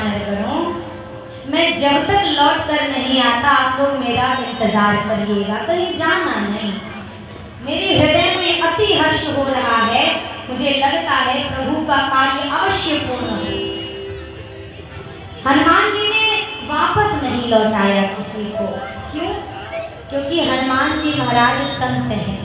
वानरगणों, मैं जब तक लौट कर नहीं आता आप लोग मेरा इंतजार करिएगा, कहीं जाना नहीं। मेरे हृदय में अति हर्ष हो रहा है, मुझे लगता है प्रभु का कार्य अवश्य पूर्ण हो। हनुमान जी ने वापस नहीं लौटाया किसी को। क्यों? क्योंकि हनुमान जी महाराज संत हैं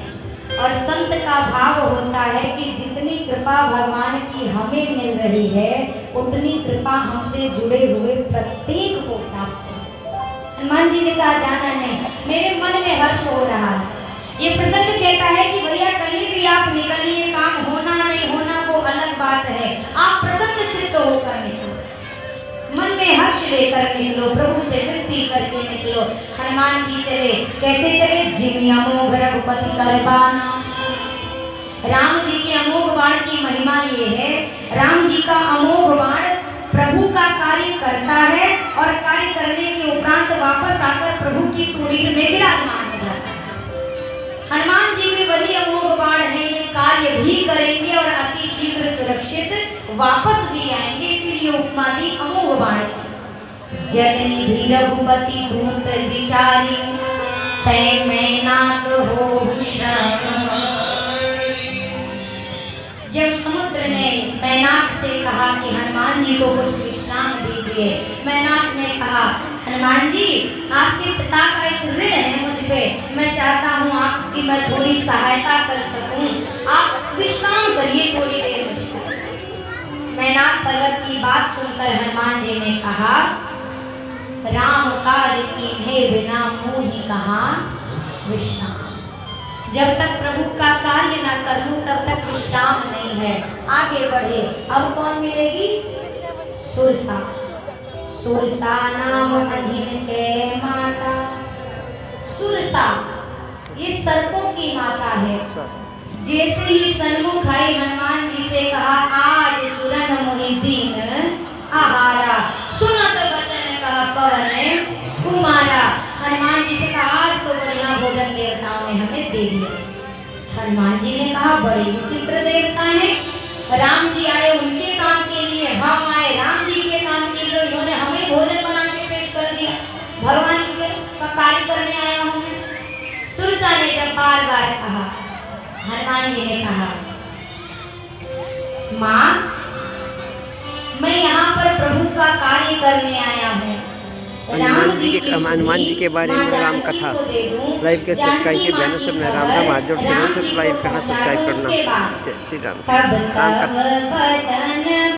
और संत का भाव होता है कि जितनी कृपा भगवान की हमें मिल रही है उतनी कृपा हमसे जुड़े हुए प्रत्येक को प्राप्त हो। हनुमान जी ने कहा जाना नहीं, मेरे मन में हर्ष हो रहा है। ये प्रसंग कहता है कि भैया कहीं भी आप निकलिए, काम होना नहीं होना वो अलग बात है, आप प्रसन्न चित्त होकर निकलो, मन में हर्ष लेकर निकलो, प्रभु से विनती करके निकलो। हनुमान जी चले, कैसे चले? जिम अमोघ रघुपति कर बाना। राम जी के अमोघ बाण की महिमा ये है, राम जी का अमोघ बाण प्रभु का कार्य करता है और कार्य करने के उपरांत वापस आकर प्रभु की कुटीर में विराजमान हो जाता है। हनुमान जी में वही अमोघ बाण है, ये कार्य भी करेंगे और अति शीघ्र सुरक्षित वापस भी आएंगे, इसीलिए उपमा दी अमोघ बाण की। जगनिधि रघुपति दूत विचारी, तै मैं नाथ हो श्रम। जब समुद्र ने मैनाक से कहा कि हनुमान जी को कुछ विश्राम दीजिए, मैनाक ने कहा हनुमान जी आपके पिता का एक ऋण है मुझ पे, मैं चाहता हूँ आपकी मैं थोड़ी सहायता कर सकूं, आप विश्राम करिए थोड़ी देर मुझको। मैनाक पर्वत की बात सुनकर हनुमान जी ने कहा राम काज कीन्हे बिना मोहि कहाँ विश्राम। जब तक प्रभु का कार्य न कर लूं तब तक विश्राम नहीं है, आगे बढ़े। अब कौन मिलेगी? सुरसा। सुरसा नाम अधीन के माता। सुरसा ये सर्पों की माता है। जैसे ही सन्मुख आई हनुमान जी से कहा आज सुरन मोहि दीन आहारा, सुनत वचन कहा पवन कुमारा। हनुमान जी से कहा आज तो बढ़िया भोजन देवताओं ने हमें दे दिया। हनुमान जी ने कहा बड़े विचित्र देवता हैं, राम जी आए उनके काम के लिए, हम आए राम जी के काम के लिए, इन्होंने हमें भोजन बना के पेश कर दिया, भगवान का कार्य करने आया हूँ। सुरसा ने जब बार बार कहा, हनुमान जी ने कहा माँ मैं यहाँ पर प्रभु का कार्य करने आया हूँ। हनुमान जी के बारे में राम कथा लाइव के सब्सक्राइब के बहनों से अपना राम राम हाथ जोड़ से लाइव करना, सब्सक्राइब करना। जय श्री राम। राम कथा।